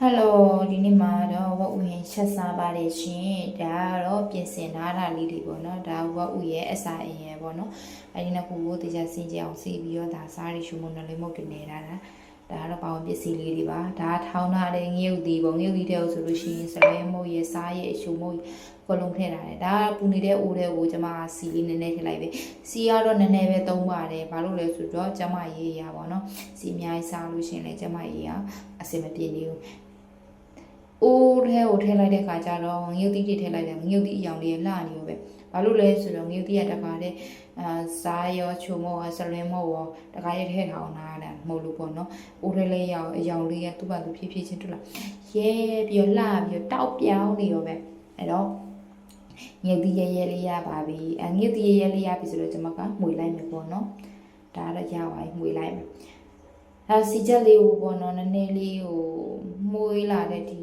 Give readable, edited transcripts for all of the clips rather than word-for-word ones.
Hello ဒီနေ့မှာတော့ဝက်ဥရင်ချက်စားပါတယ်ရှင်ဒါကတော့ပြင်ဆင်ထားတာလေးတွေပေါ့နော်ဒါဝက်ဥရဲ့အစာအင်ရဲ့ပေါ့နော်အဲဒီနှစ်ခုကိုတရားစင်ကြအောင်စီပြီးတော့ဒါစားရရှုံမနှလေးမုတ်တင်နေတာဒါကတော့ပေါင်းပစ္စည်းလေးတွေပါဒါထောင်းထားတဲ့ငရုတ်သီးပေါ့ငရုတ်သီးတဲ့ဆိုလို့ရှိရင်စလဲမုတ်ရဲ့စားရဲ့အရှုံမုတ်ကလုံးထည့်ထားတယ်ဒါပူနေတဲ့အိုးတဲ့ကိုကျွန်မစီလေးနည်းနည်းထည့်လိုက်ပဲစီကတော့နည်းနည်းပဲသုံးပါတယ်ဘာလို့လဲဆိုတော့ကျမရေးရပါတော့စီအများကြီးစားလို့ရှိရင်လည်းကျမရေးရအဆင်မပြေနေဘူးအိုးထဲကိုထည့်လိုက်တဲ့ခါကျတော့ငရုတ်သီးတွေထည့်လိုက်တယ်ငရုတ်သီးအယောင်လေးလှနေရောပဲဘာလို့လဲဆိုတော့ငရုတ်သီးကတခါတည်းစားရောချုံမောဆလွင်မောရောတခါတည်းထည့်ထောင်ထားတာမဟုတ်လို့ပေါ့နော်အိုးထဲလေးရောက်အယောင်လေးကသူ့ဘာသူဖြည်းဖြည်းချင်းထွက်လာရဲပြီးတော့လှပြီးတော့တောက်ပြောင်းနေရောပဲအဲ့တော့ငရုတ်သီးရဲလေးရပါပြီငရုတ်သီးရဲလေးရပြီဆိုတော့ကျွန်မကမှွေလိုက်မယ်ပေါ့နော်ဒါတော့ရပါပြီမှွေလိုက်မယ်စီချက်လေးကိုပေါ့နော်နည်းနည်းလေးကိုမှွေလာတဲ့ဒီ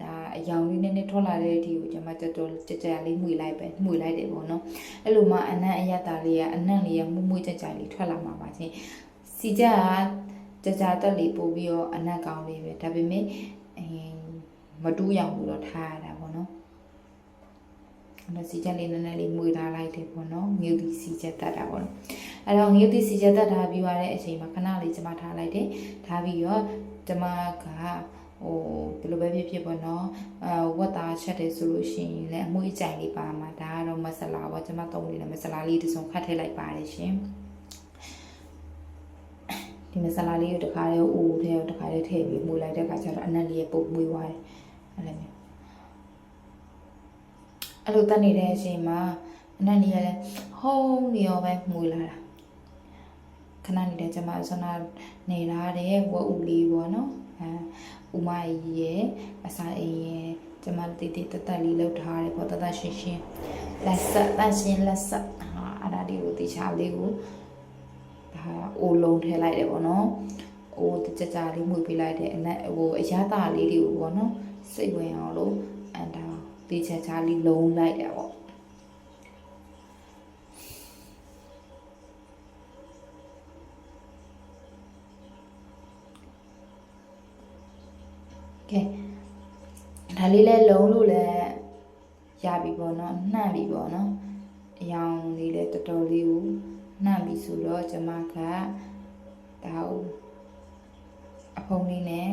ဒါအယောင်လေးနည်းနည်းထွက်လာတဲ့ဒီကိုကျွန်မတော်တော်ကြကြလေးမှွေလိုက်ပဲမှွေလိုက်တယ်ပေါ့နော်အဲ့လိုမှအနံ့အရတာလေးကအနံ့လေးကမှုကြကြလေးထွက်လာမှာပါချင်းစီချက်ကကြကြတက်လေးပို့ပြီးတော့အနံ့ကောင်းလေးပဲဒါပေမဲ့မတူးရောင်ဘူးတော့ထားရတာပေါ့နော်အဲ့စီချက်လေးနည်းနည်းလေးမှွေထားလိုက်တယ်ပေါ့နော်ငရုတ်သီးစီချက်တက်တာပေါ့နော်အဲ့တော့ငရုတ်သီးစီချက်တက်ထားပြီးရတဲ့အချိန်မှာခဏလေးကျွန်မထားလိုက်တယ်ထားပြီးတော့ကျွန်မကဘယ်လိုပဲဖြစ်ပေါ့နော်ဝတ်သားချက်တယ်ဆိုလို့ရှိရင်လည်းအမွှေးကြိုင်လေးပါမှာဒါကတော့မဆလာပေါ့ကျွန်မသုံးနေတဲ့မဆလာလေးတစ်စုံခတ်ထည့်လိုက်ပါတယ်ရှင်ဒီမဆလာလေးကိုတခါတည်းအိုးထဲကိုတခါတည်းထည့်ပြီးမှုလိုက်တဲ့အခါကျတော့အနံ့လေးရဲ့ပုံမွေးသွားတယ်အဲ့လိုမျိုးအဲ့လိုတက်နေတဲ့အချိန်မှာအနံ့လေးကလည်းဟုံးနေရောပဲမွေးလာတာခဏနေတဲ့ကျွန်မဆွမ်းနာနေလာတဲ့ဝက်ဥလေးပေါ့နော်ဥမကြီးရဲ့အစာအိမ်ရဲ့ကျွန်မတေးတေးတတ်လေးလောက်ထားတယ်ပေါ့တတ်ရှင်းရှင်းလက်ဆက်တန့်ရှင်းလက်ဆက်အဲ့ဒါဒီကိုတေချာလေးကိုဒါအိုလုံးထည့်လိုက်တယ်ပေါ့နော်အိုးကြကြလေးမှုပေးလိုက်တယ်အနက်ဟိုအရသာလေးတွေကိုပေါ့နော်စိတ်ဝင်အောင်လို့ဒါတေချာချာလေးလုံးလိုက်တယ်ပေါ့ကဲဒါလေးလဲလုံးလို့လဲရပြီပေါ့နော်နှံ့ပြီပေါ့နော်အယောင်လေးလဲတော်တော်လေးကိုနှံ့ပြီဆိုတော့ကျွန်မကဒါအဖုံးလေးနဲ့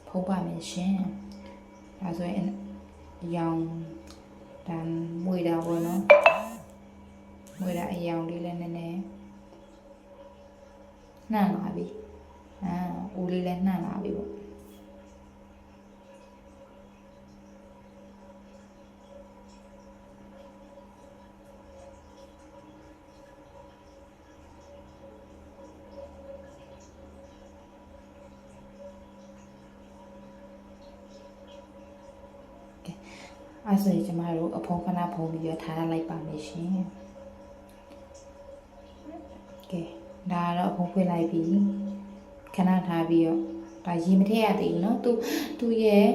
ဖုံးပါမယ်ရှင်ဒါဆိုရင်အယောင်ဒါမွေတာပေါ့နော်မွေတာအယောင်လေးလဲနည်းနည်းနှံ့လာပြီဦးလေးလဲနှံ့လာပြီပေါ့အဲ့ဆိုရင်ကျမတို့အဖုံးခဏဖုံးပြီးတော့ထားလိုက်ပါမယ်ရှင်ကဲဒါတော့အဖုံးဖွင့်လိုက်ပြီခဏထားပြီးတော့ဒါရေမထည့်ရသေးဘူးเนาะသူ့ရဲ့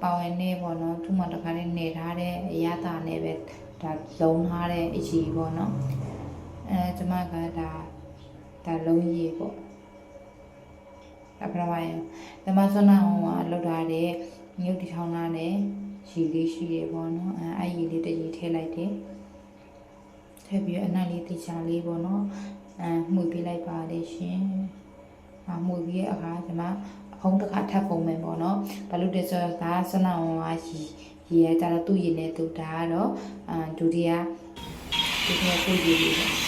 ပါဝင်နေပေါ့เนาะသူ့မှာတခါလေးနေထားတဲ့အရသာနဲ့ပဲဒါလုံးထားတဲ့အရေပေါ့เนาะကျမကဒါလုံးရေပေါ့အပရမယဓမ္မဆွမ်းနာဟောကလောက်ထားတဲ့မြုပ်တီထောင်းလာတဲ့ရေလေးရှိရပေါ့နော်အဲ့ရေလေးတရေထည့်လိုက်တယ်ထည့်ပြီးအနံ့လေးတိချာလေးပေါ့နော်မှုတ်ပေးလိုက်ပါတယ်ရှင်မှုတ်ပြီးတဲ့အခါကျွန်မအဖုံးတစ်ခါထပ်ပုံမယ်ပေါ့နော်ဘာလို့လဲဆိုတော့ဒါဆွမ်းနာဟောကရေရကြတော့သူ့ရေနဲ့သူဒါကတော့ဒုတိယကိုရေလေး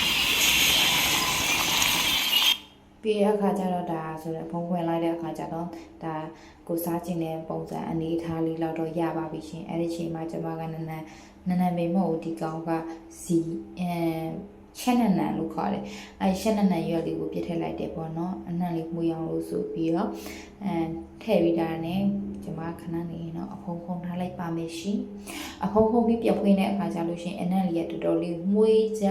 ပြီးတဲ့အခါကျတော့ဒါဆိုတော့ဖုံးခွင်လိုက်တဲ့အခါကျတော့ဒါကိုစားခြင်းတဲ့ပုံစံအနေထားလေးလောက်တော့ရပါပြီရှင်အဲ့ဒီချိန်မှာကျွန်မကနန်းမေမဟုတ်ဒီကောင်ကစီရှက်နန်းလို့ခေါ်တယ်အဲ့ရှက်နန်းရွက်လေးကိုပြစ်ထည့်လိုက်တယ်ပေါ့နော်အနံ့လေးမှုအောင်လို့ဆိုပြီးတော့ထည့်ပြီးတာနဲ့ကျွန်မခဏနေတော့အဖုံးဖုံးထားလိုက်ပါမယ်ရှင်အဖုံးဖုံးပြီးပြဖွင့်တဲ့အခါကျလို့ရှင်အနံ့လေးကတော်တော်လေးမှုကြ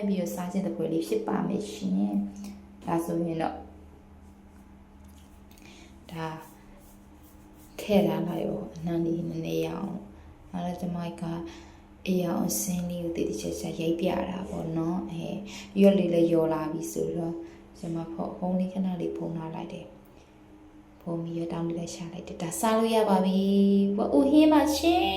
ပြီးတော့စားခြင်းတဲ့ပွဲလေးဖြစ်ပါမယ်ရှင်ဒါဆိုရင်တော့ဒါထည့်ထားလိုက်ရောအနံ့လေးနည်းနည်းရအောင်အဲ့ဒါကျွန်မကအရာအစင်းလေးကိုတည်တည်ချာချာရိုက်ပြတာပေါ့နော်ရွက်လေးလည်းယော်လာပြီဆိုတော့ကျွန်မဖုံးလေးခဏလေးဖုံးထားလိုက်တယ်ဖ ဖုံးပြီးတော့တောင်းပြီးတော့ရှာလိုက်တယ်ဒါစားလို့ရပါပြီဝက်ဥဟင်းပါရှင်